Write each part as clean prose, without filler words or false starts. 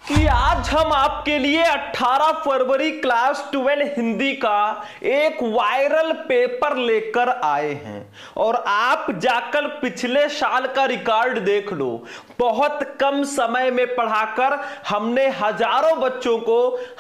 कि आज हम आपके लिए 18 फरवरी क्लास 12 हिंदी का एक वायरल पेपर लेकर आए हैं और आप जाकर पिछले साल का रिकॉर्ड देख लो। बहुत कम समय में पढ़ाकर हमने हजारों बच्चों को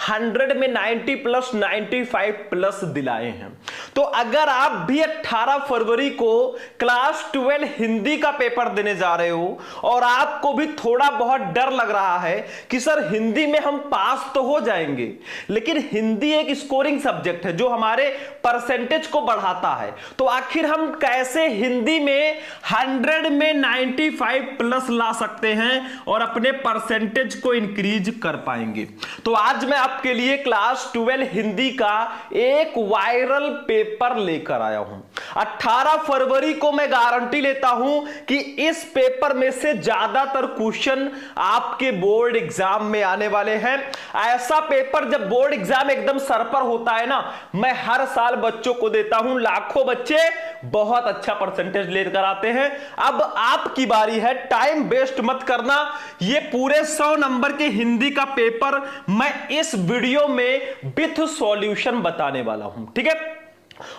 100 में 90 प्लस 95 प्लस दिलाए हैं। तो अगर आप भी 18 फरवरी को क्लास 12 हिंदी का पेपर देने जा रहे हो और आपको भी थोड़ा बहुत डर लग रहा है कि सर हिंदी में हम पास तो हो जाएंगे, लेकिन हिंदी एक स्कोरिंग सब्जेक्ट है जो हमारे परसेंटेज को बढ़ाता है, तो आखिर हम कैसे हिंदी में 100 में 95 प्लस ला सकते हैं और अपने परसेंटेज को इंक्रीज कर पाएंगे। तो आज मैं आपके लिए क्लास 12 हिंदी का एक वायरल पेपर लेकर आया हूं। 18 फरवरी को मैं गारंटी लेता हूं कि इस पेपर में से ज्यादातर क्वेश्चन आपके बोर्ड एग्जाम में आने वाले हैं। ऐसा पेपर जब बोर्ड एग्जाम एकदम सर पर होता है ना, मैं हर साल बच्चों को देता हूं, लाखों बच्चे बहुत अच्छा परसेंटेज लेकर आते हैं। अब आपकी बारी है, टाइम वेस्ट मत करना। ये पूरे 100 नंबर के हिंदी का पेपर मैं इस वीडियो में विथ सॉल्यूशन बताने वाला हूं, ठीक है,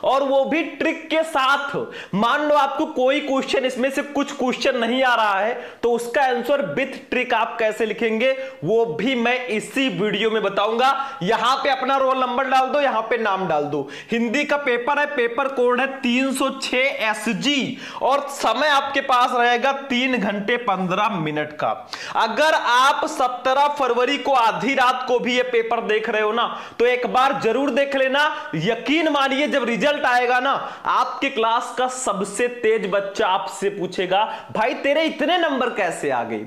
और वो भी ट्रिक के साथ। मान लो आपको कोई क्वेश्चन इसमें से कुछ क्वेश्चन नहीं आ रहा है तो उसका आंसर विथ ट्रिक आप कैसे लिखेंगे वो भी मैं इसी वीडियो में बताऊंगा। यहां पे अपना रोल नंबर डाल दो, यहां पे नाम डाल दो। हिंदी का पेपर है, पेपर कोड है 306 SG और समय आपके पास रहेगा 3 घंटे 15 मिनट का। अगर आप 17 फरवरी को आधी रात को भी ये पेपर देख रहे हो ना, तो एक बार जरूर देख लेना। यकीन मानिए जब रिजल्ट आएगा ना, आपके क्लास का सबसे तेज बच्चा आपसे पूछेगा भाई तेरे इतने नंबर कैसे आ गए।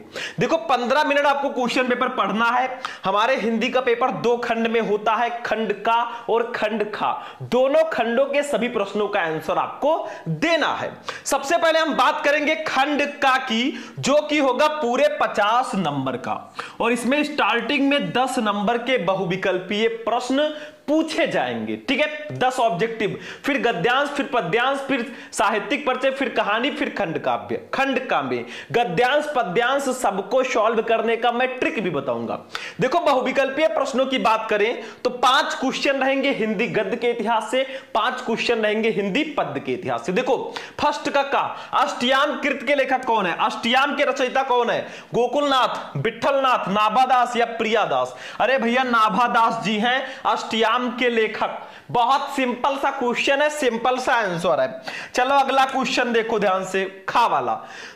देखो 15 मिनट आपको क्वेश्चन पेपर पढ़ना है। हमारे हिंदी का पेपर 2 खंड में होता है, खंड का और खंड खा। दोनों खंडों के सभी प्रश्नों का आंसर आपको देना है। सबसे पहले हम बात करेंगे खंड का की, जो कि होगा पूरे 50 नंबर का, और इसमें स्टार्टिंग में 10 नंबर के बहुविकल्पीय प्रश्न पूछे जाएंगे, ठीक है, 10 ऑब्जेक्टिव, फिर गद्यांश, फिर पद्यांश, फिर साहित्यिक परिचय, फिर कहानी, फिर खंड काव्य। खंड का में गद्यांश पद्यांश सबको सॉल्व करने का मैं ट्रिक भी बताऊंगा। देखो बहुविकल्पीय प्रश्नों की बात करें तो 5 क्वेश्चन रहेंगे हिंदी गद्य के इतिहास से, 5 क्वेश्चन रहेंगे हिंदी पद्य के इतिहास से। देखो फर्स्ट का अष्टयाम कृत के लेखक कौन है, अष्टयाम के रचयिता कौन है, गोकुलनाथ, विठलनाथ, नाभादास या प्रियादास। अरे भैया नाभादास जी हैं अष्टयाम के लेखक। बहुत सिंपल सा क्वेश्चन है, सिंपल सा आंसर है। चलो अगला क्वेश्चन देखो ध्यान से, खा वाला।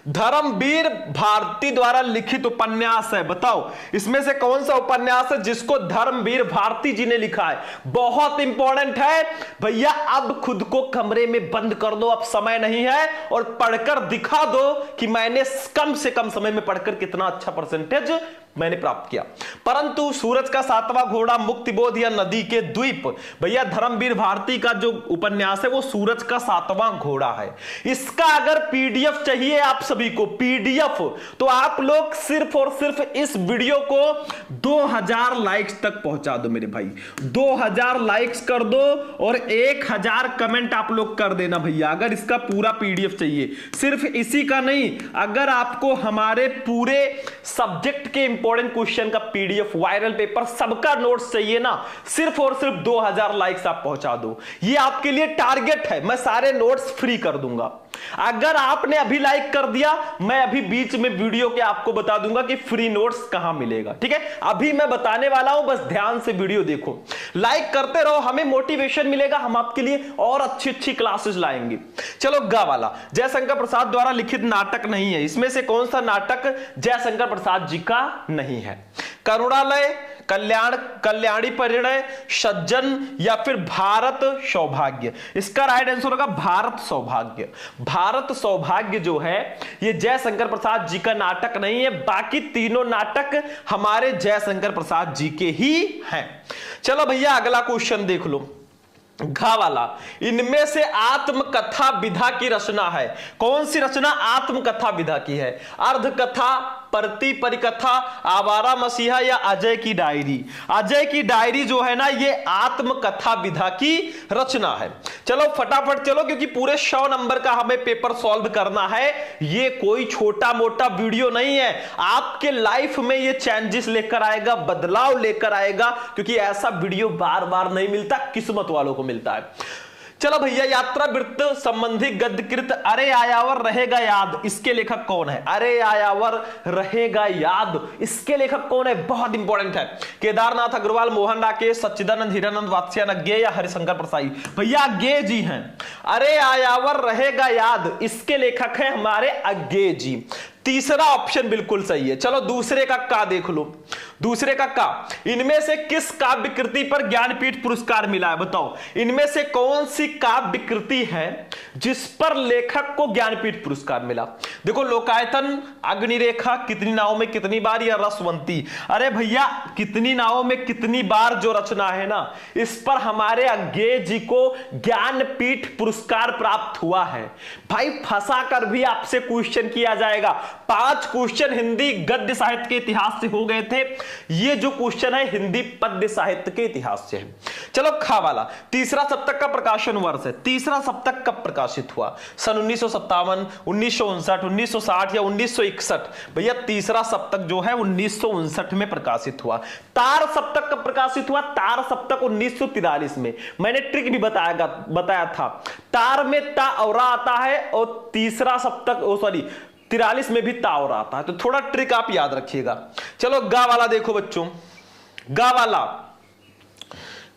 धर्मवीर भारती द्वारा लिखित उपन्यास है, बताओ इसमें से कौन सा उपन्यास है जिसको धर्मवीर भारती जी ने लिखा है। बहुत इंपॉर्टेंट है भैया। अब खुद को कमरे में बंद कर दो, अब समय नहीं है, और पढ़कर दिखा दो कि मैंने कम से कम समय में पढ़कर कितना अच्छा परसेंटेज मैंने प्राप्त किया। परंतु सूरज का 7वां घोड़ा, मुक्तिबोध या नदी के द्वीप, भैया धर्मवीर भारती का जो उपन्यास है वो सूरज का 7वां घोड़ा है। इसका अगर पीडीएफ चाहिए आप सभी को, पीडीएफ, तो आप लोग सिर्फ और सिर्फ इस वीडियो को 2000 लाइक्स तक पहुंचा दो मेरे भाई। 2000 लाइक्स कर दो और 1000 कमेंट आप लोग कर देना भैया, अगर इसका पूरा पीडीएफ चाहिए। सिर्फ इसी का नहीं, अगर आपको हमारे पूरे सब्जेक्ट के इंपॉर्टेंट क्वेश्चन का पीडीएफ, वायरल पेपर, सबका नोट्स चाहिए ना, सिर्फ और सिर्फ 2000 लाइक्स आप पहुंचा दो। ये आपके लिए टारगेट है, मैं सारे नोट्स फ्री कर दूंगा। अगर आपने अभी लाइक कर दिया, मैं अभी बीच में वीडियो के आपको बता दूंगा कि फ्री नोट्स कहां मिलेगा, ठीक है, अभी मैं बताने वाला हूं, बस ध्यान से वीडियो देखो, लाइक करते रहो, हमें मोटिवेशन मिलेगा, हम आपके लिए और अच्छी अच्छी क्लासेस लाएंगे। चलो गा वाला, जयशंकर प्रसाद द्वारा लिखित नाटक नहीं है, इसमें से कौन सा नाटक जयशंकर प्रसाद जी का नहीं है। करुणालय, कल्याणी परिणय, सज्जन या फिर भारत सौभाग्य। इसका राइट आंसर होगा भारत सौभाग्य। भारत सौभाग्य जो है ये जयशंकर प्रसाद जी का नाटक नहीं है, बाकी तीनों नाटक हमारे जयशंकर प्रसाद जी के ही हैं। चलो भैया अगला क्वेश्चन देख लो, घा वाला। इनमें से आत्मकथा विधा की रचना है, कौन सी रचना आत्मकथा विधा की है? अर्ध कथा, परती परिकथा, आवारा मसीहा या अजय की डायरी। अजय की डायरी जो है ना ये आत्मकथा विधा की रचना है। चलो फटाफट चलो, क्योंकि पूरे 100 नंबर का हमें पेपर सॉल्व करना है। ये कोई छोटा मोटा वीडियो नहीं है, आपके लाइफ में ये चेंजेस लेकर आएगा, बदलाव लेकर आएगा, क्योंकि ऐसा वीडियो बार बार नहीं मिलता, किस्मत वालों को मिलता है। चलो भैया, यात्रा वृत्त संबंधी गद्यकृत अरे आयावर रहेगा याद, इसके लेखक कौन है? अरे आयावर रहेगा याद, इसके लेखक कौन है? बहुत इंपॉर्टेंट है। केदारनाथ अग्रवाल, मोहन राकेश, सच्चिदानंद, हीरानंद वात्स्यायन गे या हरिशंकर प्रसाई? भैया गे जी हैं। अरे आयावर रहेगा याद, इसके लेखक है हमारे अज्ञे जी। तीसरा ऑप्शन बिल्कुल सही है। चलो दूसरे का का देख लो। दूसरे का का, इनमें से किस काव्य कृति पर ज्ञानपीठ पुरस्कार मिला है? बताओ, इनमें से कौन सी काव्य कृति है जिस पर लेखक को ज्ञानपीठ पुरस्कार मिला? देखो, लोकायतन, अग्निरेखा, कितनी नावों में कितनी बार, या रसवंती। अरे भैया, कितनी नावों में कितनी बार जो रचना है ना, इस पर हमारे अज्ञे जी को ज्ञानपीठ पुरस्कार प्राप्त हुआ है। भाई फंसा कर भी आपसे क्वेश्चन किया जाएगा। 5 क्वेश्चन हिंदी गद्य साहित्य के इतिहास से हो गए थे, ये जो क्वेश्चन है हिंदी पद्य साहित्य के इतिहास से है। चलो खा वाला, तीसरा सप्तक का प्रकाशन वर्ष है। तीसरा सप्तक कब प्रकाशित हुआ? सन 1957, 1959, 1960 या 1961? भैया तीसरा सप्तक जो है 1959 में प्रकाशित हुआ। तार सप्तक कब प्रकाशित हुआ? तार सप्तक 1943 में। मैंने ट्रिक भी बताया था, तार में ता और आता है, और तीसरा सप्तक 43 में भी तावर आता है, तो थोड़ा ट्रिक आप याद रखिएगा। चलो गा वाला देखो बच्चों, गा वाला,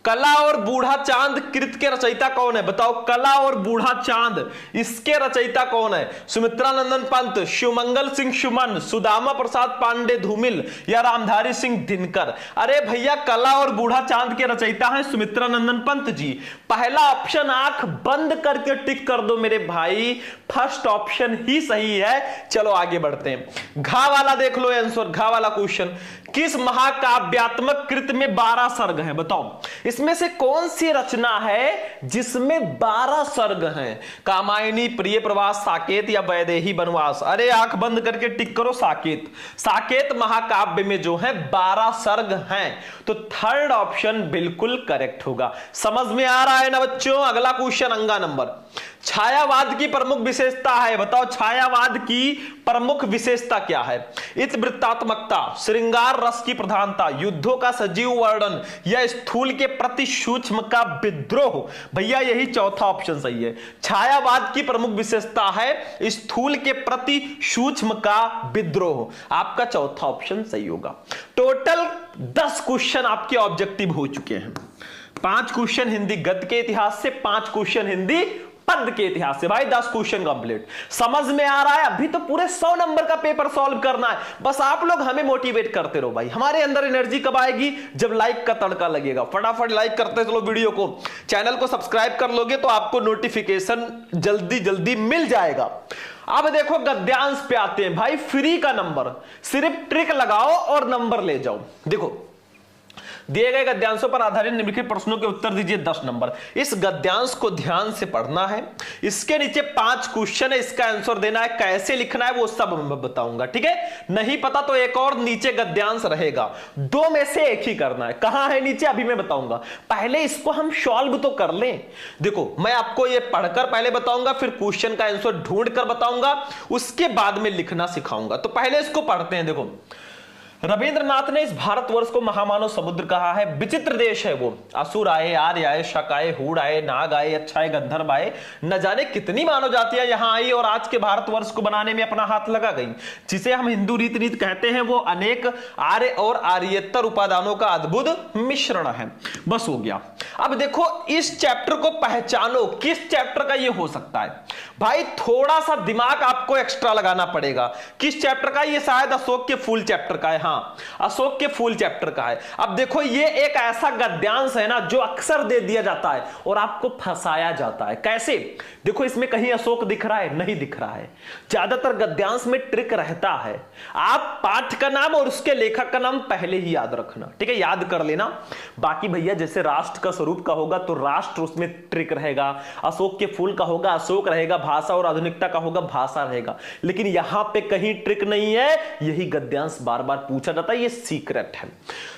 कला और बूढ़ा चांद कृत के रचयिता कौन है? बताओ, कला और बूढ़ा चांद, इसके रचयिता कौन है? सुमित्रा नंदन पंत, शिवमंगल सिंह सुमन, सुदामा प्रसाद पांडे धूमिल या रामधारी सिंह दिनकर? अरे भैया, कला और बूढ़ा चांद के रचयिता हैं सुमित्रा नंदन पंत जी। पहला ऑप्शन आंख बंद करके टिक कर दो मेरे भाई, फर्स्ट ऑप्शन ही सही है। चलो आगे बढ़ते हैं। घा वाला देख लो आंसर, घा वाला क्वेश्चन, किस महाकाव्यात्मक कृत में 12 सर्ग हैं? बताओ, इसमें से कौन सी रचना है जिसमें 12 सर्ग हैं? कामायनी, प्रिय प्रवास, साकेत या वैदेही वनवास? अरे आंख बंद करके टिक करो, साकेत। साकेत महाकाव्य में जो है 12 सर्ग हैं, तो थर्ड ऑप्शन बिल्कुल करेक्ट होगा। समझ में आ रहा है ना बच्चों? अगला क्वेश्चन अंगा नंबर, छायावाद की प्रमुख विशेषता है। बताओ, छायावाद की प्रमुख विशेषता क्या है? इतिवृत्तात्मकता, श्रृंगार रस की प्रधानता, युद्धों का सजीव वर्णन या स्थूल के प्रति सूक्ष्म का विद्रोह? भैया यही चौथा ऑप्शन सही है। छायावाद की प्रमुख विशेषता है स्थूल के प्रति सूक्ष्म का विद्रोह। आपका चौथा ऑप्शन सही होगा। टोटल 10 क्वेश्चन आपके ऑब्जेक्टिव हो चुके हैं। 5 क्वेश्चन हिंदी गद्य के इतिहास से, 5 क्वेश्चन हिंदी पद के इतिहास से। भाई 10 क्वेश्चन कंप्लीट। समझ में आ रहा है? अभी तो पूरे 100 नंबर का पेपर सॉल्व करना है। बस आप लोग हमें मोटिवेट करते रहो भाई। हमारे अंदर एनर्जी कब आएगी? जब लाइक का तड़का लगेगा। फटाफट लाइक करते चलो वीडियो को। चैनल को सब्सक्राइब कर लोगे तो आपको नोटिफिकेशन जल्दी जल्दी मिल जाएगा। अब देखो गद्यांश पे आते हैं भाई। फ्री का नंबर, सिर्फ ट्रिक लगाओ और नंबर ले जाओ। देखो, दिए गए गद्यांशों पर आधारित निम्नलिखित प्रश्नों के उत्तर दीजिए 10 नंबर। इस गद्यांश को ध्यान से पढ़ना है। इसके नीचे 5 क्वेश्चन है, इसका आंसर देना है। कैसे लिखना है वो सब मैं बताऊंगा, ठीक है? नहीं पता तो एक और नीचे गद्यांश रहेगा, 2 में से एक ही करना है। कहां है नीचे अभी मैं बताऊंगा, पहले इसको हम सॉल्व तो कर लें। देखो, मैं आपको ये पढ़कर पहले बताऊंगा, फिर क्वेश्चन का आंसर ढूंढ कर बताऊंगा, उसके बाद में लिखना सिखाऊंगा। तो पहले इसको पढ़ते हैं। देखो, रविंद्रनाथ ने इस भारतवर्ष को महामानव समुद्र कहा है। विचित्र देश है वो, असुर आए, आर्य आए, शक आए, हूड़ आए, नाग आए, अच्छाए, गंधर्व आए, न जाने कितनी मानव जातियां यहां आई और आज के भारतवर्ष को बनाने में अपना हाथ लगा गई। जिसे हम हिंदू रीति रीत कहते हैं वो अनेक आर्य और आर्येतर उपादानों का अद्भुत मिश्रण है। बस हो गया। अब देखो, इस चैप्टर को पहचानो, किस चैप्टर का ये हो सकता है। भाई थोड़ा सा दिमाग आपको एक्स्ट्रा लगाना पड़ेगा। किस चैप्टर का? ये शायद अशोक के फूल चैप्टर का है। हाँ, अशोक के फूल चैप्टर का है। अब देखो ये एक ऐसा गद्यांश है ना जो अक्सर दे दिया जाता है और आपको फंसाया जाता है। कैसे? देखो इसमें कहीं अशोक दिख रहा है? नहीं दिख रहा है। ज्यादातर गद्यांश में ट्रिक रहता है। आप पाठ का नाम और उसके लेखक का नाम पहले ही याद रखना, ठीक है, याद कर लेना। बाकी भैया जैसे राष्ट्र का स्वरूप का होगा तो राष्ट्र उसमें ट्रिक रहेगा, अशोक के फूल का होगा अशोक रहेगा, भाषा और आधुनिकता का होगा भाषा रहेगा। लेकिन यहां पे कहीं ट्रिक नहीं है, यही गद्यांश बार बार पूछा जाता है, ये सीक्रेट है।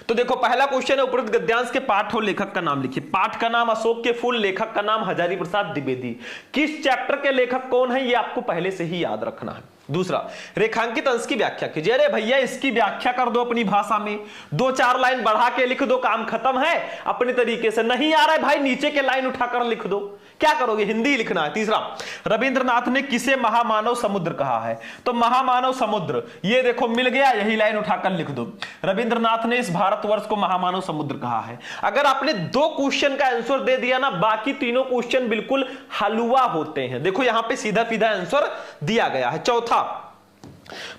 तो देखो पहला क्वेश्चन है, उपरोक्त गद्यांश के पाठ और लेखक का नाम लिखिए। पाठ का नाम अशोक के फूल, लेखक का नाम हजारी प्रसाद द्विवेदी। किस चैप्टर के लेखक कौन है ये आपको पहले से ही याद रखना है। दूसरा, रेखांकित अंश की व्याख्या कीजिए। अरे भैया इसकी व्याख्या कर दो अपनी भाषा में, 2-4 लाइन बढ़ा के लिख दो, काम खत्म है। अपने तरीके से नहीं आ रहा है भाई, नीचे के लाइन उठाकर लिख दो। क्या करोगे? हिंदी लिखना है। तीसरा, रविंद्रनाथ ने किसे महामानव समुद्र कहा है? तो महामानव समुद्र ये देखो मिल गया, यही लाइन उठाकर लिख दो। रविंद्रनाथ ने इस भारतवर्ष को महामानव समुद्र कहा है। अगर आपने 2 क्वेश्चन का आंसर दे दिया ना, बाकी तीनों क्वेश्चन बिल्कुल हलवा होते हैं। देखो यहां पे सीधा सीधा आंसर दिया गया है। चौथा,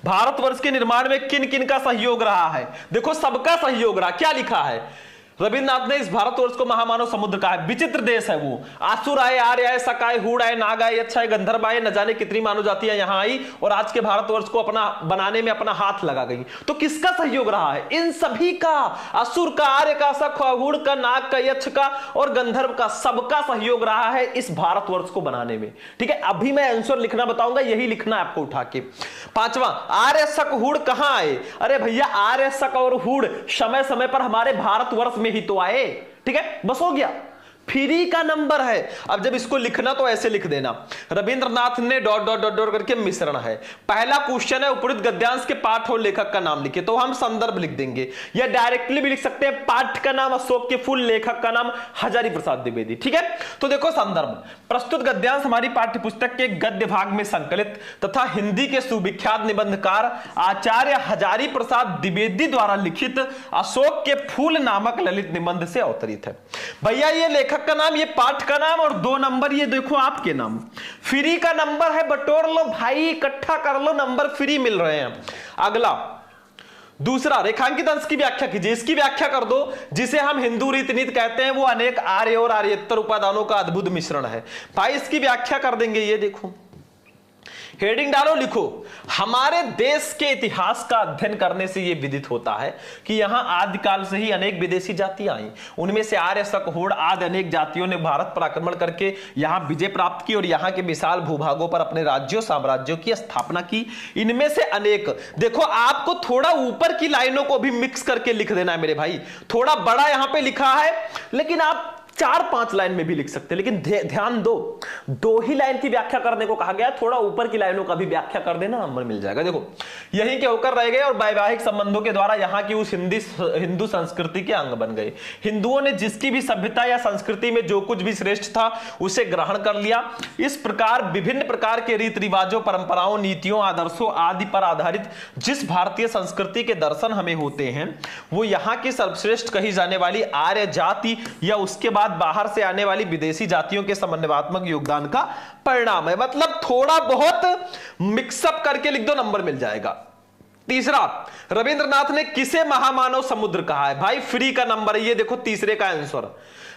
भारतवर्ष के निर्माण में किन किन का सहयोग रहा है? देखो सबका सहयोग रहा। क्या लिखा है? रविन्द्रनाथ ने इस भारतवर्ष को महामानव समुद्र कहा है। विचित्र देश है वो, आसुर आए, आर्य आए, शक आए, हूण आए, नाग आए, यक्ष आए, गंधर्व आए, न जाने कितनी मानव जातियां यहां आई और आज के भारतवर्ष को अपना बनाने में अपना हाथ लगा गई। तो किसका सहयोग रहा है? इन सभी का, असुर का, आर्य का, शक, हूण का, नाग का, यक्ष का और गंधर्व का, सबका सहयोग रहा है इस भारतवर्ष को बनाने में। ठीक है, अभी मैं आंसर लिखना बताऊंगा, यही लिखना है आपको उठा के। पांचवा, आर्य, शक, हूण कहां आए? अरे भैया आर्य, शक और हूण समय समय पर हमारे भारतवर्ष में ही तो आए। ठीक है, बस हो गया, फ्री का नंबर है। अब जब इसको लिखना तो ऐसे लिख देना, रविंद्रनाथ ने डॉट डॉट डॉट डॉट करके मिश्रण है। पहला क्वेश्चन है उपरोक्त गद्यांश के पाठ और लेखक का नाम लिखिए, तो हम संदर्भ लिख देंगे या डायरेक्टली भी लिख सकते हैं, पाठ का नाम अशोक के फूल, लेखक का नाम हजारी प्रसाद द्विवेदी। ठीक है, तो देखो संदर्भ, प्रस्तुत गद्यांश हमारी पाठ्य पुस्तक के गद्य भाग में संकलित तथा हिंदी के सुविख्यात निबंधकार आचार्य हजारी प्रसाद द्विवेदी द्वारा लिखित अशोक के फूल नामक ललित निबंध से अवतरित है। भैया ये लेखक का नाम, ये पाठ का नाम और 2 नंबर ये देखो आपके नाम। फ्री का नंबर है, बटोर लो भाई, इकट्ठा कर लो, नंबर फ्री मिल रहे हैं। अगला दूसरा, रेखांकित अंश की व्याख्या कीजिए। इसकी व्याख्या कर दो, जिसे हम हिंदू रीतिनीति कहते हैं वो अनेक आर्य और आर्येतर उपादानों का अद्भुत मिश्रण है। भाई इसकी व्याख्या कर देंगे, ये देखो हेडिंग डालो, लिखो, हमारे देश के इतिहास का अध्ययन करने से यह विदित होता है कि यहां आदिकाल से ही अनेक विदेशी जातियां आई। उनमें से आर्य, शक, हूण आदि अनेक जातियों ने भारत पर आक्रमण करके यहां विजय प्राप्त की और यहां के विशाल भूभागों पर अपने राज्यों साम्राज्यों की स्थापना की। इनमें से अनेक, देखो आपको थोड़ा ऊपर की लाइनों को भी मिक्स करके लिख देना है मेरे भाई। थोड़ा बड़ा यहां पे लिखा है, लेकिन आप 4-5 लाइन में भी लिख सकते हैं, लेकिन ध्यान दो, 2 ही लाइन की व्याख्या करने को कहा गया, थोड़ा ऊपर की लाइनों का भी व्याख्या कर देना, नंबर मिल जाएगा। देखो यहीं के होकर रह गए और वैवाहिक संबंधों के द्वारा यहां की उस हिंदू संस्कृति के अंग बन गए। हिंदुओं ने जिसकी भी सभ्यता या संस्कृति में जो कुछ भी श्रेष्ठ था उसे ग्रहण कर लिया। इस प्रकार विभिन्न प्रकार के रीति रिवाजों, परंपराओं, नीतियों, आदर्शों आदि पर आधारित जिस भारतीय संस्कृति के दर्शन हमें होते हैं वो यहाँ की सर्वश्रेष्ठ कही जाने वाली आर्य जाति या उसके बाद बाहर से आने वाली विदेशी जातियों के समन्वयात्मक योगदान का परिणाम है। मतलब थोड़ा बहुत मिक्सअप करके लिख दो, नंबर मिल जाएगा। तीसरा, रविंद्रनाथ ने किसे महामानव समुद्र कहा है? भाई फ्री का नंबर है, ये देखो तीसरे का आंसर।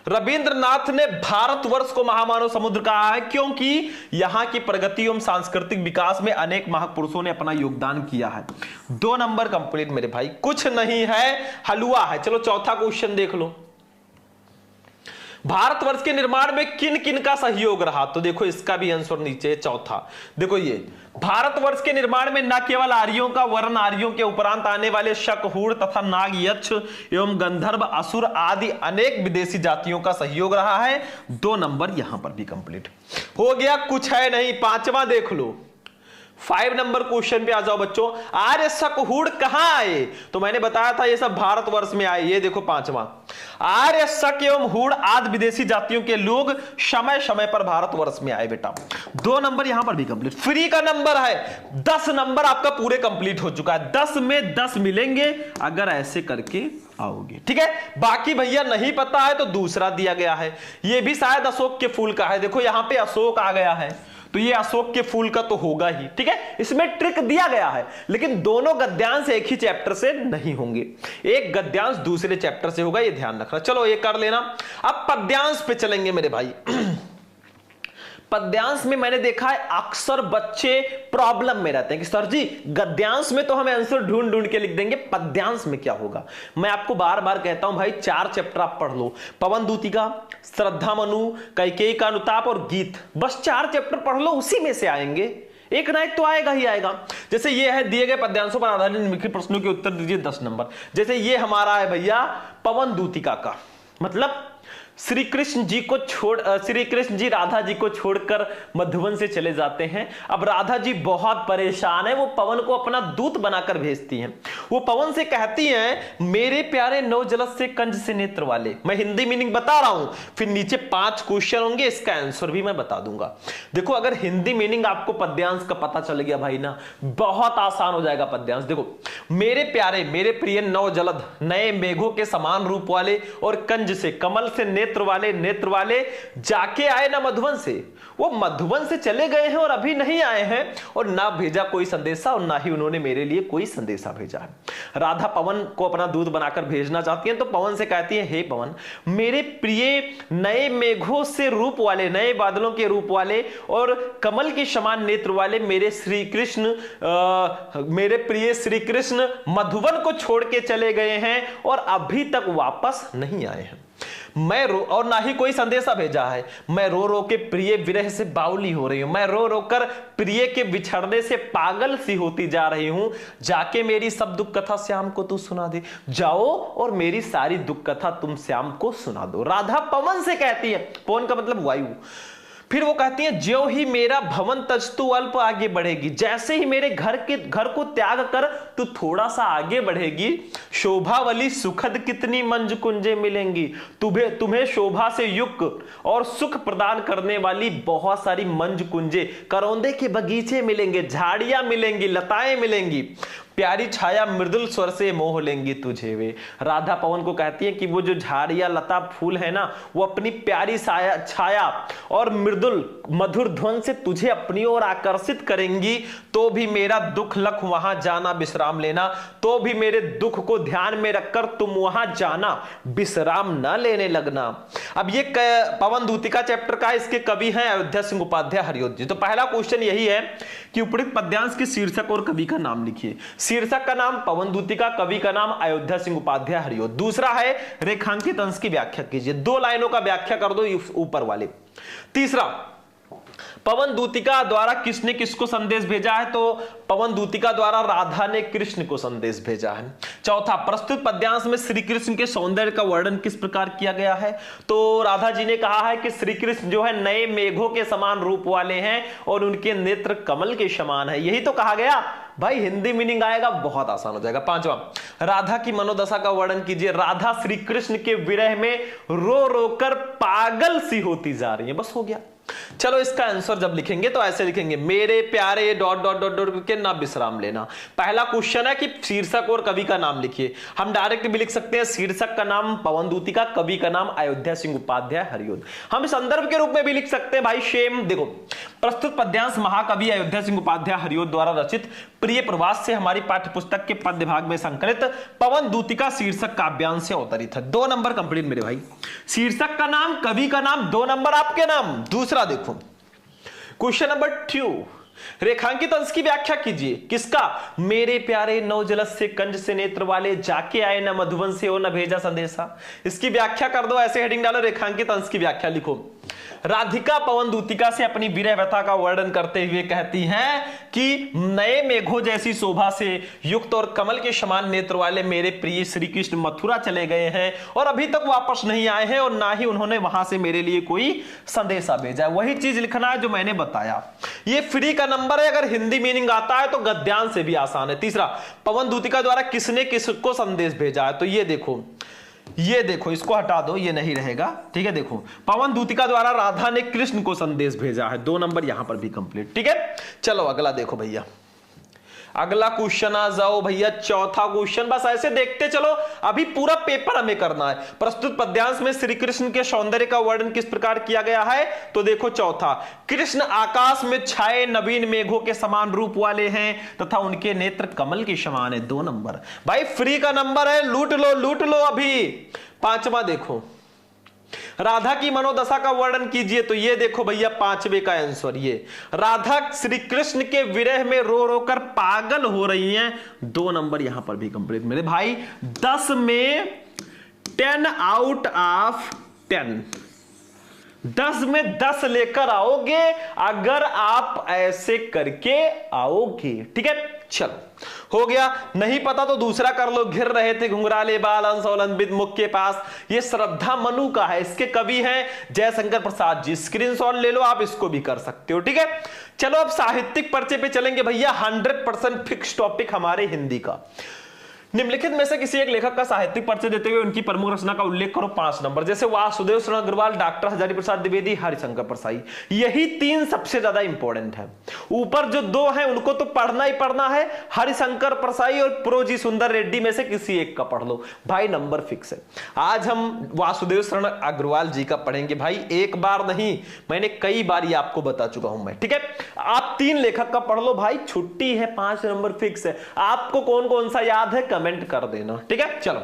रविंद्रनाथ ने भारतवर्ष को महामानव समुद्र कहा है क्योंकि यहां की प्रगति एवं सांस्कृतिक विकास में अनेक महापुरुषों ने अपना योगदान किया है। 2 नंबर कंप्लीट मेरे भाई, कुछ नहीं है, हलवा है। चलो चौथा क्वेश्चन देख लो, भारतवर्ष के निर्माण में किन किन का सहयोग रहा? तो देखो इसका भी आंसर नीचे है। चौथा देखो, ये भारतवर्ष के निर्माण में न केवल आर्यों का वर्ण आर्यों के उपरांत आने वाले शक, हूण तथा नाग, यक्ष एवं गंधर्व, असुर आदि अनेक विदेशी जातियों का सहयोग रहा है। 2 नंबर यहां पर भी कंप्लीट हो गया, कुछ है नहीं। 5वां देख लो, 5 नंबर क्वेश्चन पे आ जाओ बच्चों। आर्य, शक, हूण कहां आए? तो मैंने बताया था ये सब भारतवर्ष में आए। ये देखो 5वां, आर्य, शक एवं हूण आदि विदेशी जातियों के लोग समय समय पर भारतवर्ष में आए बेटा। 2 नंबर यहां पर भी कंप्लीट। फ्री का नंबर है, 10 नंबर आपका पूरे कंप्लीट हो चुका है। 10 में 10 मिलेंगे अगर ऐसे करके आओगे। ठीक है, बाकी भैया नहीं पता है तो दूसरा दिया गया है, ये भी शायद अशोक के फूल का है। देखो यहां पे अशोक आ गया है तो ये अशोक के फूल का तो होगा ही, ठीक है, इसमें ट्रिक दिया गया है, लेकिन दोनों गद्यांश एक ही चैप्टर से नहीं होंगे, एक गद्यांश दूसरे चैप्टर से होगा, ये ध्यान रखना। चलो ये कर लेना। अब पद्यांश पे चलेंगे मेरे भाई। पद्यांश में मैंने देखा है अक्सर बच्चे प्रॉब्लम में रहते हैं कि सर जी गद्यांश में तो हमें आंसर ढूंढ ढूंढ के लिख देंगे, पद्यांश में क्या होगा। मैं आपको बार बार कहता हूं भाई 4 चैप्टर आप पढ़ लो, पवन दूतिका, श्रद्धा मनु, कैकेयी का अनुताप और गीत, बस 4 चैप्टर पढ़ लो, उसी में से आएंगे, एक ना एक तो आएगा ही आएगा। जैसे ये है दिए गए पद्यांशों पर आधारित निम्नलिखित प्रश्नों के उत्तर दीजिए 10 नंबर। जैसे ये हमारा है भैया पवन दूतिका का, मतलब श्री कृष्ण जी राधा जी को छोड़कर मधुवन से चले जाते हैं। अब राधा जी बहुत परेशान है, वो पवन को अपना दूत बनाकर भेजती हैं। वो पवन से कहती हैं मेरे प्यारे नौ जलद से कंज से नेत्र वाले। मैं हिंदी मीनिंग बता रहा हूं, फिर नीचे 5 क्वेश्चन होंगे, इसका आंसर भी मैं बता दूंगा। देखो अगर हिंदी मीनिंग आपको पद्यांश का पता चल गया भाई ना, बहुत आसान हो जाएगा पद्यांश। देखो मेरे प्यारे मेरे प्रिय नौ जलद, नए मेघों के समान रूप वाले, और कंज से कमल से नेत्र वाले जाके आए ना मधुवन से, वो मधुवन से चले गए हैं और अभी नहीं आए हैं, और ना भेजा कोई संदेशा और ना ही उन्होंने मेरे लिए कोई संदेशा भेजा है। राधा पवन को अपना दूत बनाकर भेजना चाहती हैं, तो पवन से कहती है हे पवन मेरे प्रिय नए मेघों से रूप वाले, नए बादलों के रूप वाले और कमल के समान नेत्र वाले मेरे श्री कृष्ण, मेरे प्रिय श्री कृष्ण मधुवन को छोड़ के चले गए हैं और अभी तक वापस नहीं आए हैं। मैं रो और ना ही कोई संदेशा भेजा है। मैं रो रो के प्रिय विरह से बाउली हो रही हूं, मैं रो रो कर प्रिय के बिछड़ने से पागल सी होती जा रही हूं। जाके मेरी सब दुख कथा श्याम को तू सुना दे, जाओ और मेरी सारी दुख कथा तुम श्याम को सुना दो। राधा पवन से कहती है, पवन का मतलब वायु। फिर वो कहती है ज्यों ही मेरा भवन तजतु अल्प आगे बढ़ेगी, जैसे ही मेरे घर को त्याग कर तू थोड़ा सा आगे बढ़ेगी, शोभावली सुखद कितनी मंज कुंजे मिलेंगी, तुम्हें शोभा से युक्त और सुख प्रदान करने वाली बहुत सारी मंज कुंजे, करौंदे के बगीचे मिलेंगे, झाड़ियां मिलेंगी, लताएं मिलेंगी, प्यारी छाया मृदुल स्वर से मोह लेंगी तुझे वे। राधा पवन को कहती है कि वो जो झाड़ियां लता फूल है ना, वो अपनी प्यारी छाया और मृदुल मधुर ध्वन से तुझे अपनी ओर आकर्षित करेंगी, तो भी मेरा दुख लख वहां जाना विश्राम लेना, तो भी मेरे दुख को ध्यान में रखकर तुम वहां जाना विश्राम न लेने लगना। अब ये पवन दूतिका चैप्टर का, इसके कवि हैं अयोध्या सिंह उपाध्याय हरिओद जी। तो पहला क्वेश्चन यही है कि उपरोक्त पद्यांश के शीर्षक और कवि का नाम लिखिए। शीर्षक का नाम पवन दूतिका, कवि का नाम अयोध्या सिंह उपाध्याय हरिओद। दूसरा है रेखांकित अंश की व्याख्या कीजिए, 2 लाइनों का व्याख्या कर दो ऊपर वाले। तीसरा पवन दूतिका द्वारा किसने किसको संदेश भेजा है, तो पवन दूतिका द्वारा राधा ने कृष्ण को संदेश भेजा है। चौथा प्रस्तुत पद्यांश में श्री कृष्ण के सौंदर्य का वर्णन किस प्रकार किया गया है, तो राधा जी ने कहा है कि श्री कृष्ण जो है नए मेघों के समान रूप वाले हैं और उनके नेत्र कमल के समान है, यही तो कहा गया भाई। हिंदी मीनिंग आएगा, बहुत आसान हो जाएगा। पांचवा राधा की मनोदशा का वर्णन कीजिए। राधा श्री कृष्ण के विरह में रो रो कर पागल सी होती जा रही है, बस हो गया। चलो इसका आंसर जब लिखेंगे तो ऐसे लिखेंगे मेरे प्यारे डॉट डॉट डॉट डॉट करके ना विश्राम लेना। पहला क्वेश्चन है कि शीर्षक और कवि का नाम लिखिए। हम डायरेक्ट भी लिख सकते हैं शीर्षक का नाम पवन दूतिका, कवि का नाम अयोध्या सिंह उपाध्याय हरिओद। हम संदर्भ के रूप में भी लिख सकते हैं भाई शेम। देखो प्रस्तुत पद्यांश महाकवि अयोध्या सिंह उपाध्याय हरिओद द्वारा रचित प्रिय प्रवास से हमारी पाठ्य पुस्तक के पद्य भाग में संकलित पवन दूतिका शीर्षक काव्यांश से अवतरित है। 2 नंबर कंप्लीट मेरे भाई। शीर्षक का नाम, कवि का नाम, 2 नंबर आपके नाम। दूसरा देखो क्वेश्चन नंबर 2, रेखांकित अंश की व्याख्या कीजिए। किसका, मेरे प्यारे नौ जलद से कंज से नेत्र वाले, जाके आए न मधुवन से और न भेजा संदेशा। इसकी व्याख्या कर दो, ऐसे हेडिंग डालो, रेखांकित अंश की व्याख्या लिखो। राधिका पवन दूतिका से अपनी विरह व्यथा का वर्णन करते हुए कहती हैं कि नए मेघों जैसी शोभा से युक्त और कमल के समान नेत्र वाले मेरे प्रिय श्री कृष्ण मथुरा चले गए हैं और अभी तक वापस नहीं आए हैं, और ना ही उन्होंने वहां से मेरे लिए कोई संदेशा भेजा। वही चीज लिखना है जो मैंने बताया। ये फ्री का नंबर है, अगर हिंदी मीनिंग आता है तो गद्यांश से भी आसान है। तीसरा पवन दूतिका द्वारा किसने किसको संदेश भेजा है, तो ये देखो इसको हटा दो, ये नहीं रहेगा, ठीक है। देखो पवन दूतिका द्वारा राधा ने कृष्ण को संदेश भेजा है, 2 नंबर यहां पर भी कंप्लीट, ठीक है। चलो अगला देखो भैया, अगला क्वेश्चन आ जाओ भैया, चौथा क्वेश्चन। बस ऐसे देखते चलो, अभी पूरा पेपर हमें करना है। प्रस्तुत पद्यांश में श्री कृष्ण के सौंदर्य का वर्णन किस प्रकार किया गया है? तो देखो चौथा, कृष्ण आकाश में छाए नवीन मेघों के समान रूप वाले हैं तथा उनके नेत्र कमल के समान है। 2 नंबर भाई फ्री का नंबर है, लूट लो लूट लो अभी। पांचवा देखो, राधा की मनोदशा का वर्णन कीजिए। तो ये देखो भैया पांचवे का आंसर, ये राधा श्री कृष्ण के विरह में रो रो कर पागल हो रही हैं। 2 नंबर यहां पर भी कंप्लीट मेरे भाई। 10 में 10 आउट ऑफ 10, 10 में 10 लेकर आओगे अगर आप ऐसे करके आओगे। ठीक है, चलो हो गया। नहीं पता तो दूसरा कर लो। घिर रहे थे घुंघराले बाल अंसौलंबित मुख के पास, ये श्रद्धा मनु का है, इसके कवि हैं जयशंकर प्रसाद जी। स्क्रीनशॉट ले लो, आप इसको भी कर सकते हो। ठीक है, चलो अब साहित्यिक पर्चे पे चलेंगे भैया। 100% फिक्स टॉपिक हमारे हिंदी का। निम्नलिखित में से किसी एक लेखक का साहित्यिक परिचय देते हुए उनकी प्रमुख रचना का उल्लेख करो। 5 नंबर, जैसे वासुदेव शरण अग्रवाल, डॉक्टर हजारी प्रसाद द्विवेदी, हरिशंकर परसाई। यही 3 सबसे ज्यादा इंपॉर्टेंट है। ऊपर जो 2 हैं उनको तो पढ़ना ही पढ़ना है, हरिशंकर परसाई और प्रोजी सुंदर रेड्डी में से किसी एक का पढ़ लो भाई, नंबर फिक्स है। आज हम वासुदेव शरण अग्रवाल जी का पढ़ेंगे भाई, एक बार नहीं, मैंने कई बार ये आपको बता चुका हूं मैं। ठीक है, आप 3 लेखक का पढ़ लो भाई, छुट्टी है, 5 नंबर फिक्स है। आपको कौन कौन सा याद है कमेंट कर देना। ठीक है, चलो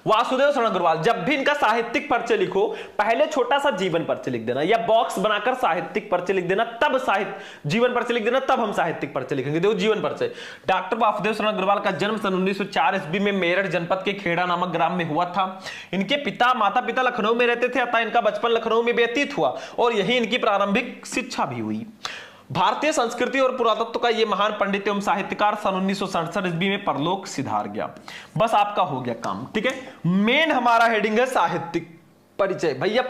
वासुदेव शरण अग्रवाल, जब भी इनका साहित्यिक परिचय लिखो पहले छोटा सा जीवन परिचय लिख देना, या बॉक्स बनाकर साहित्यिक परिचय लिख देना, तब साहित्य जीवन परिचय लिख देना, तब हम साहित्यिक परिचय लिखेंगे। देखो जीवन परिचय, डॉक्टर वासुदेव शरण अग्रवाल का जन्म सन 1904 ईस्वी में मेरठ जनपद के खेड़ा नामक ग्राम में हुआ था। इनके माता पिता लखनऊ में रहते थे, अतः इनका बचपन लखनऊ में व्यतीत हुआ और यही इनकी प्रारंभिक शिक्षा भी हुई। भारतीय संस्कृति और पुरातत्व का यह महान पंडित एवं साहित्यकार सन 1967 ईस्वी में परलोक सिधार गया। बस आपका हो गया काम। ठीक है, मेन हमारा हेडिंग है साहित्यिक परिचय भैया।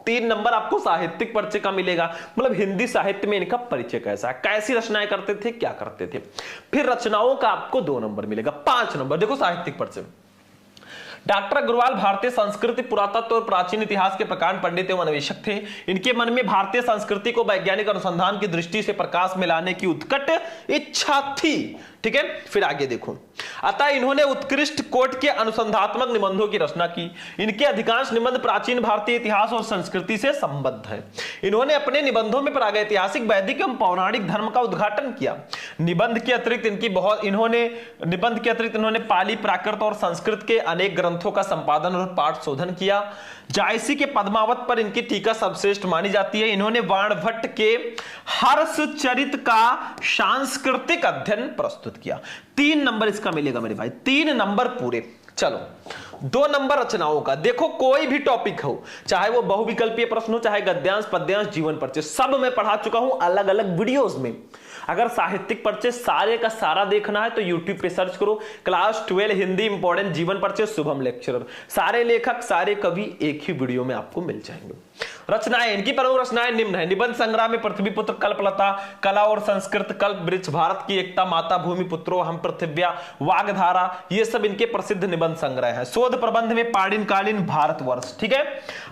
3 नंबर आपको साहित्यिक परिचय का मिलेगा, मतलब हिंदी साहित्य में इनका परिचय कैसा है, कैसी रचनाएं करते थे, क्या करते थे। फिर रचनाओं का आपको 2 नंबर मिलेगा। 5 नंबर देखो साहित्यिक परिचय। डॉक्टर अग्रवाल भारतीय संस्कृति, पुरातत्व और प्राचीन इतिहास के प्रकांड पंडित एवं अन्वेषक थे। इनके मन में भारतीय संस्कृति को वैज्ञानिक अनुसंधान की दृष्टि से प्रकाश में लाने की उत्कट इच्छा थी। ठीक है, फिर आगे देखो। अतः इन्होंने उत्कृष्ट कोटि के अनुसंधात्मक निबंधों की रचना की। इनके अधिकांश निबंध प्राचीन भारतीय इतिहास और संस्कृति से संबद्ध हैं। इन्होंने अपने निबंधों में प्रागैतिहासिक, वैदिक एवं पौराणिक धर्म का उद्घाटन किया। निबंध के अतिरिक्त इन्होंने पाली, प्राकृत और संस्कृत के अनेक ग्रंथों का संपादन और पाठ शोधन किया। जायसी के पद्मावत पर इनकी टीका सर्वश्रेष्ठ मानी जाती है। इन्होंने वाणभट्ट के हर्षचरित का सांस्कृतिक अध्ययन प्रस्तुत किया। 3 नंबर इसका मिलेगा मेरे भाई, 3 नंबर पूरे। चलो 2 नंबर रचनाओं का। देखो कोई भी टॉपिक हो, चाहे वो बहुविकल्पीय प्रश्न हो, चाहे गद्यांश, पद्यांश, जीवन परिचय, सब मैं पढ़ा चुका हूं अलग अलग वीडियोस में। अगर साहित्यिक परिचय सारे का सारा देखना है तो YouTube पे सर्च करो क्लास 12 हिंदी इंपॉर्टेंट जीवन परिचय शुभम लेक्चरर। सारे लेखक, सारे कवि एक ही वीडियो में आपको मिल जाएंगे। रचनाएं, इनकी प्रमुख रचनाएं निम्न है। निबंध संग्रह में पृथ्वीपुत्र, कल्पलता, कला और संस्कृत, कल्प वृक्ष, भारत की एकता, माता भूमि पुत्रो हम पृथिव्या, वागधारा, ये सब इनके प्रसिद्ध निबंध संग्रह है। शोध प्रबंध में पाणिनकालीन भारतवर्ष। ठीक है,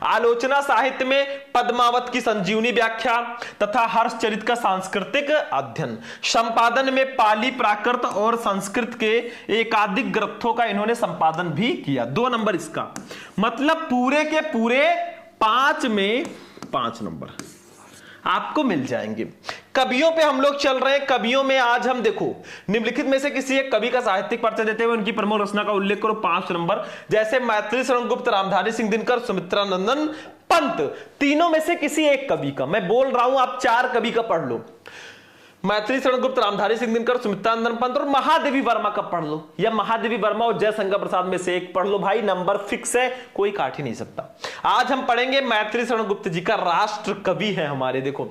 आलोचना साहित्य में पद्मावत की संजीवनी व्याख्या तथा हर्षचरित का सांस्कृतिक अध्ययन। संपादन में पाली, प्राकृत और संस्कृत के एकाधिक ग्रंथों का इन्होंने संपादन भी किया। 2 नंबर इसका, मतलब पूरे के पूरे 5 में 5 नंबर आपको मिल जाएंगे। कवियों पे हम लोग चल रहे हैं। कवियों में आज हम देखो निम्नलिखित में से किसी एक कवि का साहित्यिक परिचय देते हुए उनकी प्रमुख रचना का उल्लेख करो। 5 नंबर, जैसे मैथिली शरण गुप्त, रामधारी सिंह दिनकर, सुमित्रा नंदन पंत। तीनों में से किसी एक कवि का, मैं बोल रहा हूं आप 4 कवि का पढ़ लो। मैथिली शरण गुप्त, रामधारी सिंह दिनकर, सुमित्रा नंदन पंत और महादेवी वर्मा का पढ़ लो, या महादेवी वर्मा और जयशंकर प्रसाद में से एक पढ़ लो भाई, नंबर फिक्स है, कोई काट ही नहीं सकता। आज हम पढ़ेंगे मैथिली शरण गुप्त जी का, राष्ट्र कवि है हमारे। देखो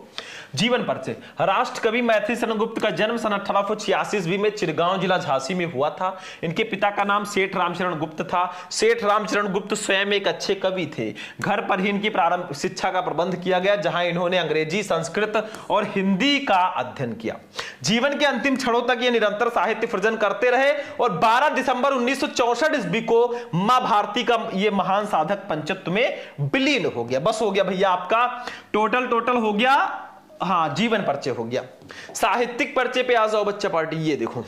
जीवन परिचय। राष्ट्र कवि मैथिली शरण गुप्त का जन्म सन 1886 ईस्वी में चिरगांव जिला झांसी में हुआ था। इनके पिता का नाम सेठ रामचरण गुप्त था। सेठ रामचरण गुप्त स्वयं एक अच्छे कवि थे। घर पर ही इनकी प्रारंभिक शिक्षा का प्रबंध किया गया, जहां इन्होंने अंग्रेजी, संस्कृत और हिंदी का अध्ययन किया। जीवन के अंतिम क्षणों तक ये निरंतर साहित्य सृजन करते रहे और 12 दिसंबर 1964 ईस्वी को मां भारती का ये महान साधक पंचत्व में विलीन हो गया। बस हो गया भैया आपका टोटल हो गया हाँ जीवन परिचय हो गया। साहित्यिक परिचय पे आ जाओ बच्चा पार्टी। ये देखो,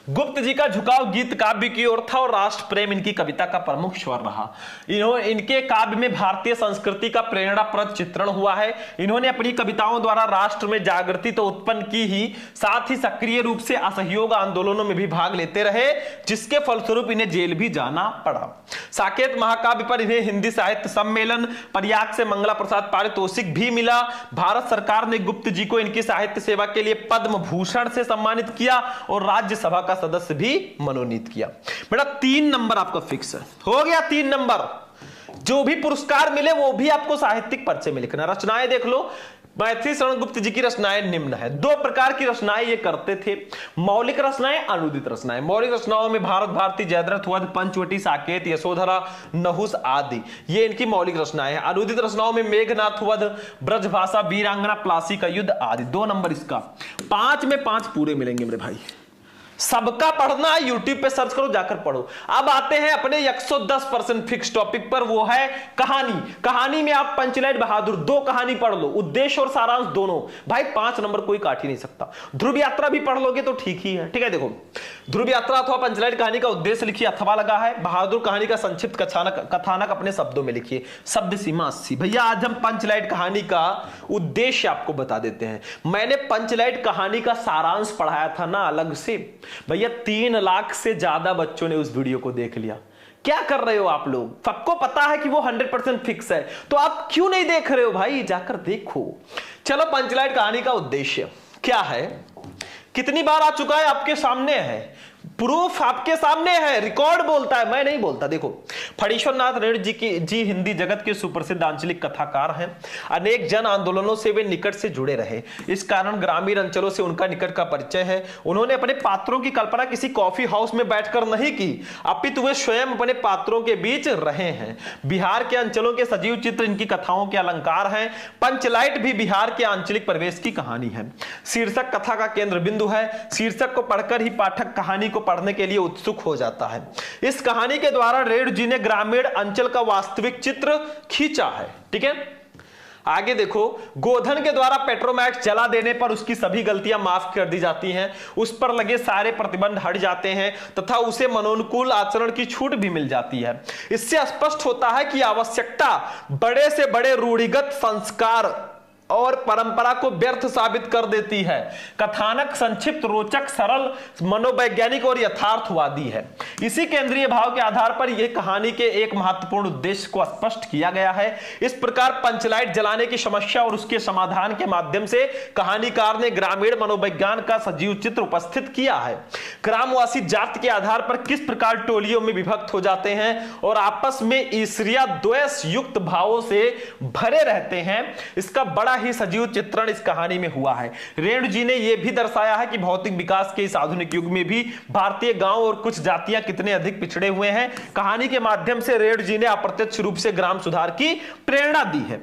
गुप्त जी का झुकाव गीत काव्य की ओर था और राष्ट्र प्रेम इनकी कविता का प्रमुख स्वर रहा। इनके काव्य में भारतीय संस्कृति का प्रेरणाप्रद चित्रण हुआ है। इन्होंने अपनी कविताओं द्वारा राष्ट्र में जागृति तो उत्पन्न की ही, साथ ही सक्रिय रूप से असहयोग आंदोलनों में भी भाग लेते रहे, जिसके फलस्वरूप इन्हें जेल भी जाना पड़ा। साकेत महाकाव्य पर इन्हें हिंदी साहित्य सम्मेलन प्रयाग से मंगला प्रसाद पारितोषिक भी मिला। भारत सरकार ने गुप्त जी को इनकी साहित्य सेवा के लिए पद्म भूषण से सम्मानित किया और राज्यसभा का सदस्य भी मनोनीत किया। बेटा 3 नंबर आपका फिक्स है, हो गया 3 नंबर। जो भी पुरस्कार मिले वो भी आपको साहित्यिक परिचय में लिखना। रचनाएं देख लो, मैथिली शरण गुप्त जी की रचनाएं निम्न है। 2 प्रकार की रचनाएं ये करते थे, मौलिक रचनाएं, अनुदित रचनाएं। मौलिक रचनाओं में भारत भारती, जयद्रथ वध, पंचवटी, साकेत, यशोधरा, नहुस आदि ये इनकी मौलिक रचनाएं हैं। अनुदित रचनाओं में मेघनाथ वध, ब्रजभाषा, वीरांगना, प्लासी का युद्ध आदि। 2 नंबर इसका। 5 में 5 पूरे मिलेंगे मेरे भाई। सबका पढ़ना यूट्यूब पे सर्च करो, जाकर पढ़ो। अब आते हैं अपने 110% फिक्स टॉपिक पर, वो है कहानी। कहानी में आप पंचलाइट बहादुर 2 कहानी पढ़ लो, उद्देश्य और सारांश दोनों। भाई 5 नंबर कोई काट ही नहीं सकता। ध्रुव यात्रा भी पढ़ लोगे तो ठीक ही है। ठीक है, देखो ध्रुव यात्रा अथवा पंचलाइट कहानी का उद्देश्य लिखिए, अथवा लगा है। बहादुर कहानी का संक्षिप्त कथानक अपने शब्दों में लिखिए, शब्द सीमा 80। भैया आज हम पंचलाइट कहानी का उद्देश्य आपको बता देते हैं। मैंने पंचलाइट कहानी का सारांश पढ़ाया था ना अलग से। भैया 3 लाख से ज्यादा बच्चों ने उस वीडियो को देख लिया। क्या कर रहे हो आप लोग? सबको पता है कि वो 100% फिक्स है, तो आप क्यों नहीं देख रहे हो भाई? जाकर देखो। चलो पंचलाइट कहानी का उद्देश्य क्या है, कितनी बार आ चुका है, आपके सामने है, प्रूफ आपके सामने है, रिकॉर्ड बोलता है, मैं नहीं बोलता। देखो फणीश्वर नाथ रेड्डी जी हिंदी जगत के सुप्रसिद्ध आंचलिक कथाकार हैं। अनेक जन आंदोलनों से वे निकट से जुड़े रहे, इस कारण ग्रामीण अंचलों से उनका निकट का परिचय है। उन्होंने अपने पात्रों की कल्पना किसी कॉफी हाउस में बैठकर नहीं की, अपितु वे स्वयं अपने पात्रों के बीच रहे हैं। बिहार के अंचलों के सजीव चित्र इनकी कथाओं के अलंकार हैं। पंचलाइट भी बिहार के आंचलिक प्रवेश की कहानी है। शीर्षक कथा का केंद्र बिंदु है। शीर्षक को पढ़कर ही पाठक कहानी को पढ़ने के लिए उत्सुक हो जाता है। इस कहानी के द्वारा रेड्डी जी ने ग्रामीण अंचल का वास्तविक चित्र खींचा है। ठीक है, आगे देखो, गोधन के द्वारा पेट्रोमैक्स जला देने पर उसकी सभी गलतियां माफ कर दी जाती हैं, उस पर लगे सारे प्रतिबंध हट जाते हैं तथा उसे मनोनुकूल आचरण की छूट भी मिल जाती है। इससे स्पष्ट होता है कि आवश्यकता बड़े से बड़े रूढ़िगत संस्कार और परंपरा को व्यर्थ साबित कर देती है। कथानक संक्षिप्त, रोचक, सरल, मनोवैज्ञानिक और यथार्थवादी है। इसी केंद्रीय भाव के आधार पर यह कहानी के एक महत्वपूर्ण उद्देश्य को स्पष्ट किया गया है। इस प्रकार पंचलाइट जलाने की समस्या और उसके समाधान के माध्यम से कहानीकार ने ग्रामीण मनोविज्ञान का सजीव चित्र उपस्थित किया है। ग्रामवासी जाति के आधार पर किस प्रकार टोलियों में विभक्त हो जाते हैं और आपस में ईर्ष्या द्वेष युक्त भावों से भरे रहते हैं, इसका बड़ा ही सजीव चित्रण इस कहानी में हुआ है। रेड्डी जी ने यह भी दर्शाया है कि भौतिक विकास के इस आधुनिक युग में भी भारतीय गांव और कुछ जातियां कितने अधिक पिछड़े हुए हैं। कहानी के माध्यम से रेड्डी जी ने अप्रत्यक्ष रूप से ग्राम सुधार की प्रेरणा दी है।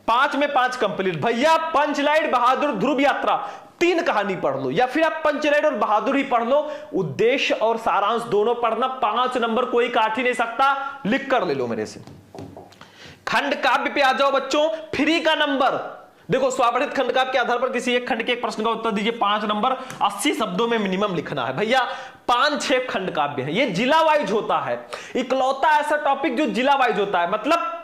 5 में 5 कंप्लीट। भैया पंचलाइट बहादुर ध्रुव यात्रा 3 कहानी पढ़ लो, या फिर आप पंचलाइट और बहादुर ही पढ़ लो, उद्देश्य और सारांश दोनों पढ़ना। 5 नंबर कोई काट ही नहीं सकता, लिख कर ले लो मेरे से। खंड काव्य पे आ जाओ बच्चों, फ्री का नंबर देखो। स्वापठित खंड काव्य के आधार पर किसी एक खंड के एक प्रश्न का उत्तर दीजिए। 5 नंबर 80 शब्दों में मिनिमम लिखना है। भैया 5-6 खंड काव्य है, ये जिला वाइज होता है। इकलौता ऐसा टॉपिक जो जिला वाइज होता है, मतलब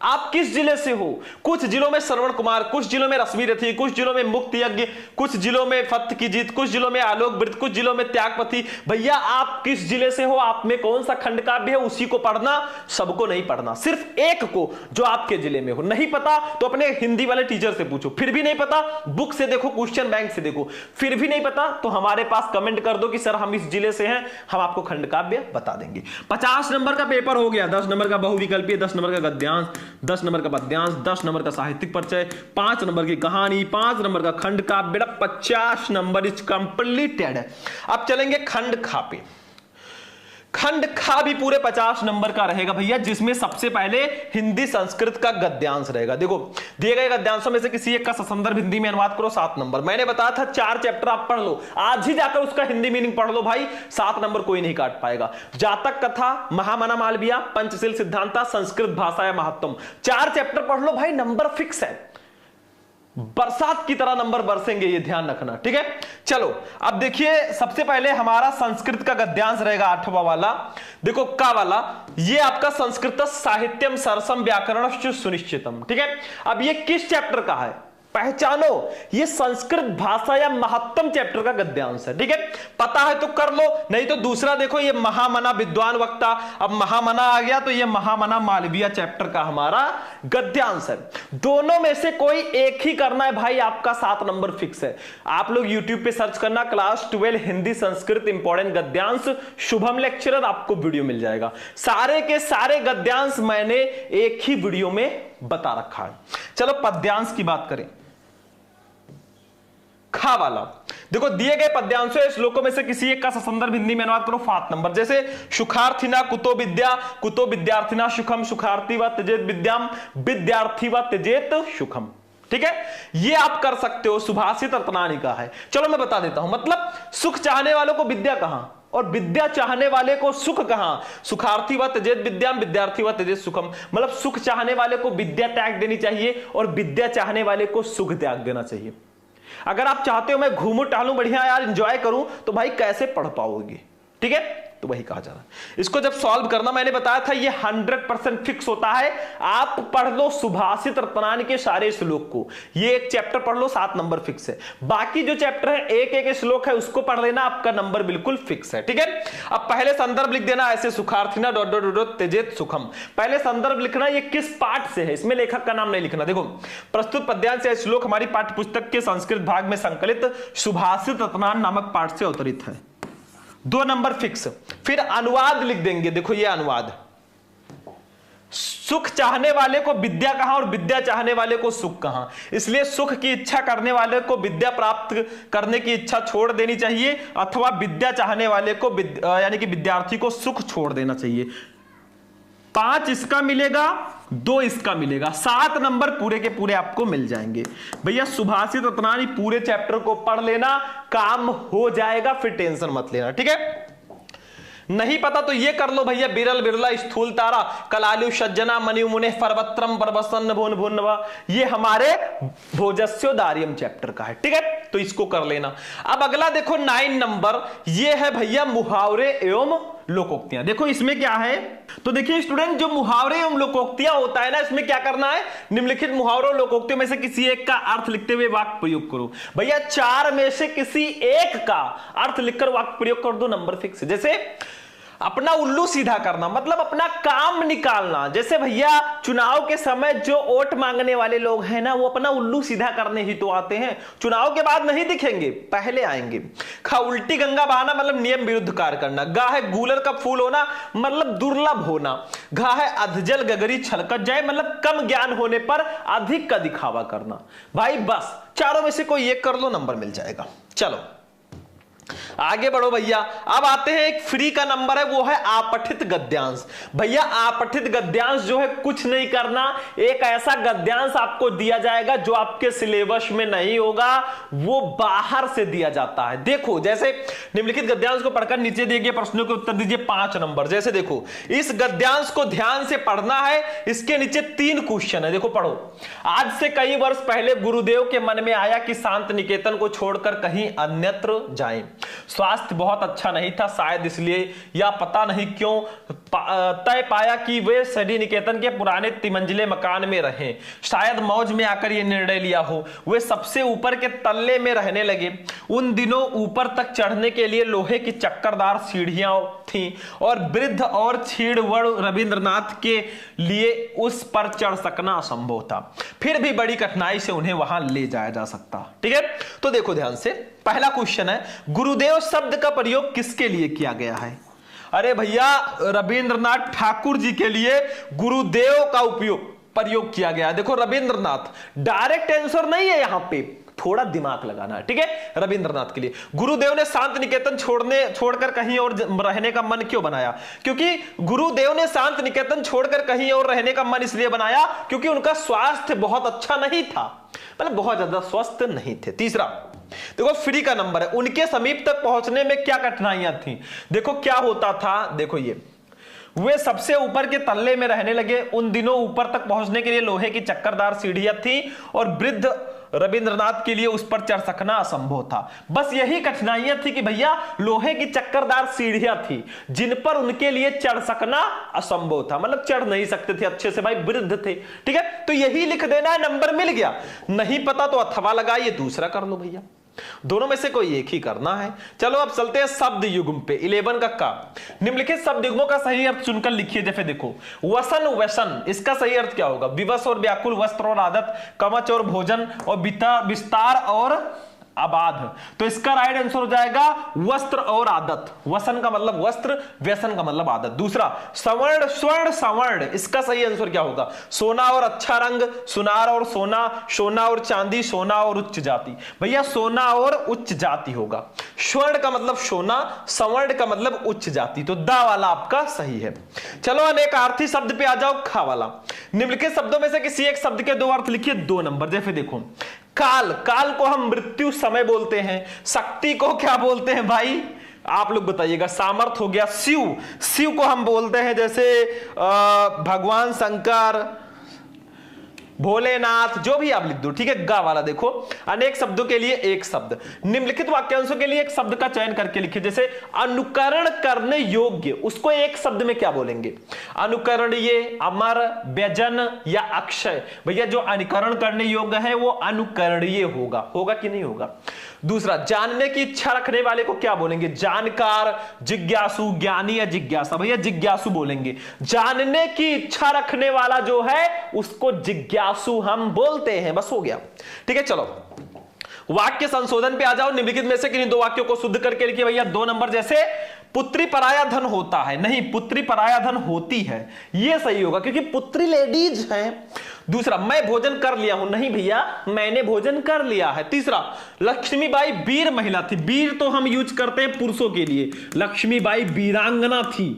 आप किस जिले से हो। कुछ जिलों में श्रवण कुमार, कुछ जिलों में रश्मि रथी, कुछ जिलों में मुक्त यज्ञ, कुछ जिलों में फत्त की जीत, कुछ जिलों में आलोक वृत्त, कुछ जिलों में त्यागपति। भैया आप किस जिले से हो, आप में कौन सा खंड काव्य है, उसी को पढ़ना, सबको नहीं पढ़ना, सिर्फ एक को जो आपके जिले में हो। नहीं पता तो अपने हिंदी वाले टीचर से पूछो, फिर भी नहीं पता बुक से देखो, क्वेश्चन बैंक से देखो, फिर भी नहीं पता तो हमारे पास कमेंट कर दो कि सर हम इस जिले से हैं, हम आपको खंड काव्य बता देंगे। 50 नंबर का पेपर हो गया। 10 नंबर का बहुविकल्पीय, 10 नंबर का गद्यांश, 10 नंबर का पद्यांश, 10 नंबर का साहित्यिक परिचय, 5 नंबर की कहानी, 5 नंबर का खंड काव्य। बेटा 50 नंबर इज कंप्लीटेड। अब चलेंगे खंड खा पे। खंड खा भी पूरे 50 नंबर का रहेगा भैया, जिसमें सबसे पहले हिंदी संस्कृत का गद्यांश रहेगा। देखो दिए गए गद्यांशों में से किसी एक का संदर्भ हिंदी में अनुवाद करो, 7 नंबर। मैंने बताया था 4 चैप्टर आप पढ़ लो, आज ही जाकर उसका हिंदी मीनिंग पढ़ लो भाई, 7 नंबर कोई नहीं काट पाएगा। जातक कथा, महामना मालविया, पंचशील सिद्धांता, संस्कृत भाषा या महत्तम, 4 चैप्टर पढ़ लो भाई, नंबर फिक्स है। बरसात की तरह नंबर बरसेंगे, ये ध्यान रखना, ठीक है। चलो अब देखिए, सबसे पहले हमारा संस्कृत का गद्यांश रहेगा 8वां वाला। देखो का वाला, ये आपका संस्कृत साहित्यम सरसम व्याकरण सुनिश्चितम, ठीक है। अब ये किस चैप्टर का है पहचानो, ये संस्कृत भाषा या महत्तम चैप्टर का गद्यांश है, ठीक है। पता है तो कर लो, नहीं तो दूसरा देखो, ये महामना विद्वान वक्ता, अब महामना आ गया तो ये महामना मालवीय चैप्टर का हमारा गद्यांश है। दोनों में से कोई एक ही करना है भाई, आपका 7 नंबर फिक्स है। आप लोग यूट्यूब पे सर्च करना क्लास 12 हिंदी संस्कृत इंपॉर्टेंट गद्यांश शुभम लेक्चरर, आपको वीडियो मिल जाएगा। सारे के सारे गद्यांश मैंने एक ही वीडियो में बता रखा है। चलो पद्यांश की बात करें, खा वाला। देखो दिए गए पद्यांशों या श्लोकों में से किसी एक का संदर्भ हिंदी में अनुवाद करो 7 नंबर। जैसे सुखार्थिना कुतो विद्या, कुतो विद्यार्थिना सुखम, सुखार्थी व त्यजेत विद्याम, विद्यार्थी व त्यजेत सुखम, ठीक है। ये आप कर सकते हो, सुभाषित रत्नानी का है। चलो मैं बता देता हूं, मतलब सुख चाहने वालों को विद्या कहां और विद्या चाहने वाले को सुख कहां। सुखार्थी व त्यजेत विद्याम, विद्यार्थी व त्यजेत सुखम, मतलब सुख चाहने वाले को विद्या त्याग देनी चाहिए और विद्या चाहने वाले को सुख त्याग देना चाहिए। अगर आप चाहते हो मैं घूमूं टहलूं बढ़िया यार एंजॉय करूं, तो भाई कैसे पढ़ पाओगे, ठीक है। तो वही कहा जा रहा है। इसको जब सॉल्व करना मैंने बताया था, ये 100% फिक्स होता है। आप पढ़ लो सुभाषित रत्नानी के सारे श्लोक को, ये एक चैप्टर पढ़ लो, 7 नंबर फिक्स है। बाकी जो चैप्टर है एक एक श्लोक है उसको पढ़ लेना, आपका नंबर बिल्कुल फिक्स है, ठीक है। अब पहले संदर्भ लिख देना ऐसे, सुखार्थिना डॉट डॉट डॉट त्यजेत सुखम। पहले संदर्भ लिखना, ये किस पाठ से है, इसमें लेखक का नाम नहीं लिखना। देखो प्रस्तुत पद्यांश या श्लोक हमारी पाठ्य पुस्तक के संस्कृत भाग में संकलित सुभाषित रत्नान नामक पाठ से अवतरित है, 2 नंबर फिक्स। फिर अनुवाद लिख देंगे, देखो ये अनुवाद, सुख चाहने वाले को विद्या कहां और विद्या चाहने वाले को सुख कहां। इसलिए सुख की इच्छा करने वाले को विद्या प्राप्त करने की इच्छा छोड़ देनी चाहिए, अथवा विद्या चाहने वाले को यानी कि विद्यार्थी को सुख छोड़ देना चाहिए। 5 इसका मिलेगा, 2 इसका मिलेगा, 7 नंबर पूरे के पूरे आपको मिल जाएंगे। भैया सुभाषित रत्नानी पूरे चैप्टर को पढ़ लेना, काम हो जाएगा, फिर टेंशन मत लेना, ठीक है। नहीं पता तो ये कर लो भैया, बिरल बिरला स्थूल तारा कलालु सज्जना मनु मुने पर्वत्रम पर्वसन भुन भुनवा, ये हमारे भोजस्योदार्यम चैप्टर का है, ठीक है। तो इसको कर लेना। अब अगला देखो 9 नंबर, ये है भैया मुहावरे एवं लोकोक्तियां। देखो इसमें क्या है, तो देखिए स्टूडेंट, जो मुहावरे एवं लोकोक्तियां होता है ना, इसमें क्या करना है, निम्नलिखित मुहावरों लोकोक्तियों में से किसी एक का अर्थ लिखते हुए वाक्य प्रयोग करो। भैया 4 में से किसी एक का अर्थ लिखकर वाक्य प्रयोग कर दो, नंबर फिक्स। जैसे अपना उल्लू सीधा करना, मतलब अपना काम निकालना। जैसे भैया चुनाव के समय जो वोट मांगने वाले लोग हैं ना, वो अपना उल्लू सीधा करने ही तो आते हैं, चुनाव के बाद नहीं दिखेंगे, पहले आएंगे। खा उल्टी गंगा बहाना, मतलब नियम विरुद्ध कार्य करना। गा है गूलर का फूल होना, मतलब दुर्लभ होना। घा है अधजल गगरी छलकत जाए, मतलब कम ज्ञान होने पर अधिक का दिखावा करना। भाई बस 4 में से कोई एक कर लो, नंबर मिल जाएगा। चलो आगे बढ़ो भैया। अब आते हैं एक फ्री का नंबर है, वो है आपठित गद्यांश। भैया आपठित गद्यांश जो है कुछ नहीं करना, एक ऐसा गद्यांश आपको दिया जाएगा जो आपके सिलेबस में नहीं होगा, वो बाहर से दिया जाता है। देखो जैसे निम्नलिखित गद्यांश को पढ़कर नीचे दिए गए प्रश्नों के उत्तर दीजिए 5 नंबर। जैसे देखो इस गद्यांश को ध्यान से पढ़ना है, इसके नीचे 3 क्वेश्चन है, देखो पढ़ो। आज से कई वर्ष पहले गुरुदेव के मन में आया कि शांत निकेतन को छोड़कर कहीं अन्यत्र जाएं। स्वास्थ्य बहुत अच्छा नहीं था, शायद इसलिए या पता नहीं क्यों तय पाया कि वे शांति निकेतन के पुराने 3 मंजिले मकान में रहें। शायद मौज में आकर यह निर्णय लिया हो। वे सबसे ऊपर के तल्ले में रहने लगे। उन दिनों ऊपर तक चढ़ने के लिए लोहे की चक्करदार सीढ़ियां थीं और वृद्ध और छीड़वड़ रविंद्रनाथ के लिए उस पर चढ़ सकना असंभव था। फिर भी बड़ी कठिनाई से उन्हें वहां ले जाया जा सकता। ठीक है, तो देखो ध्यान से, पहला क्वेश्चन है गुरुदेव शब्द का प्रयोग किसके लिए किया गया है? अरे भैया रविंद्रनाथ ठाकुर जी के लिए गुरुदेव का प्रयोग किया गया है। देखो रविंद्रनाथ, डायरेक्ट आंसर नहीं है, यहां पे थोड़ा दिमाग लगाना है। ठीक है, रविंद्रनाथ के लिए गुरुदेव ने शांत निकेतन छोड़कर कहीं और रहने का मन क्यों बनाया? क्योंकि गुरुदेव ने शांत निकेतन छोड़कर कहीं और रहने का मन इसलिए बनाया क्योंकि उनका स्वास्थ्य बहुत अच्छा नहीं था, मतलब बहुत ज्यादा स्वस्थ नहीं थे। तीसरा देखो फ्री का नंबर है, उनके समीप तक पहुंचने में क्या कठिनाइयां थी? देखो क्या होता था, देखो ये वे सबसे ऊपर के तल्ले में रहने लगे। उन दिनों ऊपर तक पहुंचने के लिए लोहे की चक्करदार सीढ़ियां थी और वृद्ध रविंद्रनाथ के लिए उस पर चढ़ सकना असंभव था। बस यही कठिनाइयां थी कि भैया लोहे की चक्करदार सीढ़ियां थी जिन पर उनके लिए चढ़ सकना असंभव था, मतलब चढ़ नहीं सकते थे अच्छे से, भाई वृद्ध थे। ठीक है, तो यही लिख देना है, नंबर मिल गया। नहीं पता तो अथवा लगाइए, दूसरा कर लो भैया, दोनों में से कोई एक ही करना है। चलो अब चलते हैं शब्द युग्म पे। 11 का निम्नलिखित शब्द युग्मों का सही अर्थ चुनकर लिखिए। जैसे देखो वसन व्यसन, इसका सही अर्थ क्या होगा? विवश और व्याकुल, वस्त्र और आदत, कवच और भोजन, और विस्तार और आबाद। तो इसका राइट आंसर हो जाएगा वस्त्र और आदत। वसन का मतलब वस्त्र, व्यसन का मतलब आदत। दूसरा सवर्ण, स्वर्ण सवर्ण, इसका सही आंसर क्या होगा? सोना और अच्छा रंग, सुनार और सोना, सोना और चांदी, सोना और उच्च जाति। भैया सोना और उच्च जाति होगा। स्वर्ण का मतलब सोना, सवर्ण का मतलब उच्च जाति, तो दा वाला आपका सही है। चलो अनेकार्थी शब्द पे आ जाओ, खा वाला। निम्नलिखित शब्दों में से किसी एक शब्द के दो अर्थ लिखिए, 2 नंबर। जैसे देखो काल, काल को हम मृत्यु समय बोलते हैं। शक्ति को क्या बोलते हैं भाई? आप लोग बताइएगा। सामर्थ हो गया। शिव, शिव को हम बोलते हैं जैसे भगवान शंकर, भोलेनाथ, जो भी आप लिख दो। ठीक है, गा वाला देखो अनेक शब्दों के लिए एक शब्द। निम्नलिखित वाक्यांशों के लिए एक शब्द का चयन करके लिखिए। जैसे अनुकरण करने योग्य, उसको एक शब्द में क्या बोलेंगे? अनुकरणीय, अमर, व्यजन या अक्षय। भैया जो अनुकरण करने योग्य है वो अनुकरणीय होगा। होगा कि नहीं होगा? दूसरा जानने की इच्छा रखने वाले को क्या बोलेंगे? जानकार, जिज्ञासु, ज्ञानी या जिज्ञासा। भैया जिज्ञासु बोलेंगे। जानने की इच्छा रखने वाला जो है उसको जिज्ञासु हम बोलते हैं। बस हो गया। ठीक है, चलो वाक्य संशोधन पे आ जाओ। निम्नलिखित में से किन्हीं 2 वाक्यों को शुद्ध करके लिखिए भैया। 2 नंबर। जैसे पुत्री पराया धन होता है, नहीं पुत्री पराया धन होती है, यह सही होगा क्योंकि पुत्री लेडीज है। दूसरा मैं भोजन कर लिया हूं, नहीं भैया मैंने भोजन कर लिया है। तीसरा लक्ष्मीबाई वीर महिला थी। वीर तो हम यूज करते हैं पुरुषों के लिए, लक्ष्मीबाई वीरांगना थी,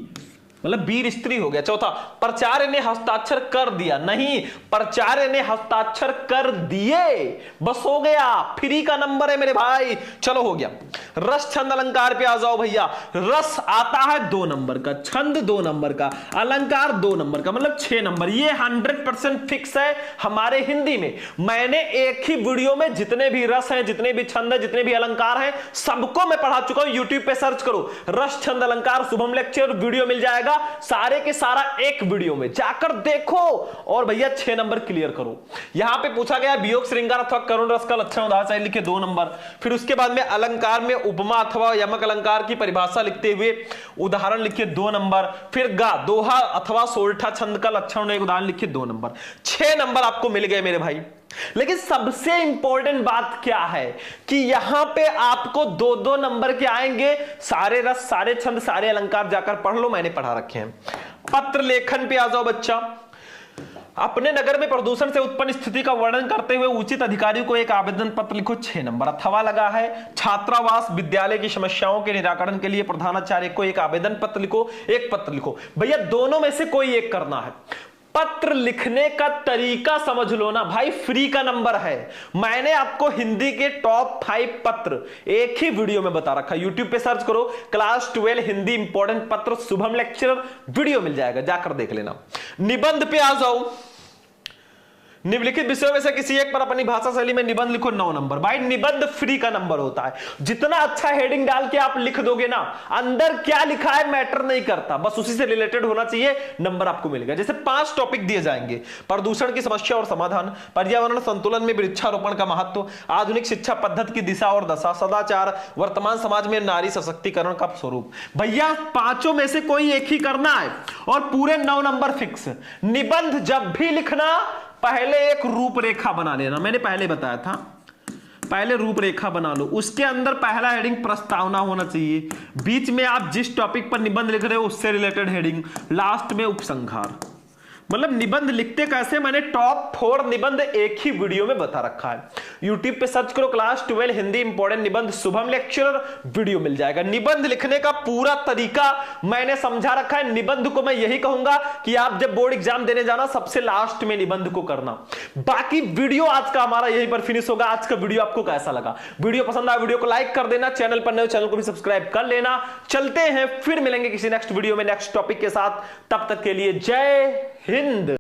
मतलब वीर स्त्री हो गया। चौथा प्राचार्य ने हस्ताक्षर कर दिया, नहीं प्राचार्य ने हस्ताक्षर कर दिए। बस हो गया, फ्री का नंबर है मेरे भाई। चलो हो गया। रस छंद अलंकार पे आ जाओ भैया। रस आता है 2 नंबर का, छंद 2 नंबर का, अलंकार 2 नंबर का, मतलब 6 नंबर। ये 100% फिक्स है हमारे हिंदी में। मैंने एक ही वीडियो में जितने भी रस हैं, जितने भी छंद है, जितने भी अलंकार हैं, सबको मैं पढ़ा चुका हूं। यूट्यूब पे सर्च करो रस छंद अलंकार शुभम लेक्चर, वीडियो मिल जाएगा। सारे के सारा एक वीडियो में जाकर देखो और भैया 6 नंबर क्लियर करो। यहां पे पूछा गया वियोग श्रृंगार अथवा करुण रस का लक्षण उदाहरण चाहिए, लिखे 2 नंबर। फिर उसके बाद में अलंकार में उपमा अथवा यमक अलंकार की परिभाषा लिखते हुए उदाहरण लिखिए 2 नंबर। फिर गा, दोहा अथवा सोरठा छंद का लक्षण एक उदाहरण लिखिए 2 नंबर। 6 नंबर आपको मिल गए मेरे भाई। लेकिन सबसे इंपॉर्टेंट बात क्या है कि यहां पे आपको 2-2 नंबर के आएंगे। सारे रस, सारे छंद, सारे अलंकार जाकर पढ़ लो, मैंने पढ़ा रखे हैं। पत्र लेखन पे आ जाओ बच्चा। अपने नगर में प्रदूषण से उत्पन्न स्थिति का वर्णन करते हुए उचित अधिकारी को एक आवेदन पत्र लिखो, 6 नंबर। अथवा लगा है छात्रावास विद्यालय की समस्याओं के निराकरण के लिए प्रधानाचार्य को एक आवेदन पत्र लिखो, एक पत्र लिखो। भैया दोनों में से कोई एक करना है। पत्र लिखने का तरीका समझ लो ना भाई, फ्री का नंबर है। मैंने आपको हिंदी के टॉप 5 पत्र एक ही वीडियो में बता रखा है। यूट्यूब पे सर्च करो क्लास 12 हिंदी इंपॉर्टेंट पत्र शुभम लेक्चरर, वीडियो मिल जाएगा, जाकर देख लेना। निबंध पे आ जाओ। निम्नलिखित विषयों में से किसी एक पर अपनी भाषा शैली में निबंध लिखो, 9 नंबर। भाई निबंध फ्री का नंबर होता है। जितना अच्छा हेडिंग डाल के आप लिख दोगे ना, अंदर क्या लिखा है मैटर नहीं करता, बस उसी से रिलेटेड होना चाहिए, नंबर आपको मिलेगा। जैसे 5 टॉपिक दिए जाएंगे, प्रदूषण की समस्या और समाधान, पर्यावरण संतुलन में वृक्षारोपण का महत्व, आधुनिक शिक्षा पद्धति की दिशा और दशा, सदाचार, वर्तमान समाज में नारी सशक्तिकरण का स्वरूप। भैया 5 में से कोई एक ही करना है और पूरे 9 नंबर फिक्स। निबंध जब भी लिखना पहले एक रूपरेखा बना लेना, मैंने पहले बताया था। पहले रूपरेखा बना लो, उसके अंदर पहला हेडिंग प्रस्तावना होना चाहिए, बीच में आप जिस टॉपिक पर निबंध लिख रहे हो उससे रिलेटेड हेडिंग, लास्ट में उपसंहार। मतलब निबंध लिखते कैसे, मैंने टॉप 4 निबंध एक ही वीडियो में बता रखा है। यूट्यूब पे सर्च करो क्लास 12 हिंदी इंपॉर्टेंट निबंध शुभम लेक्चरर, वीडियो मिल जाएगा। निबंध लिखने का पूरा तरीका मैंने समझा रखा है। निबंध को मैं यही कहूंगा कि आप जब बोर्ड एग्जाम देने जाना सबसे लास्ट में निबंध को करना। बाकी वीडियो आज का हमारा यहीं पर फिनिश होगा। आज का वीडियो आपको कैसा लगा? वीडियो पसंद आया वीडियो को लाइक कर देना, चैनल पर नए हो चैनल को भी सब्सक्राइब कर लेना। चलते हैं, फिर मिलेंगे किसी नेक्स्ट वीडियो में नेक्स्ट टॉपिक के साथ। तब तक के लिए जय हिंद।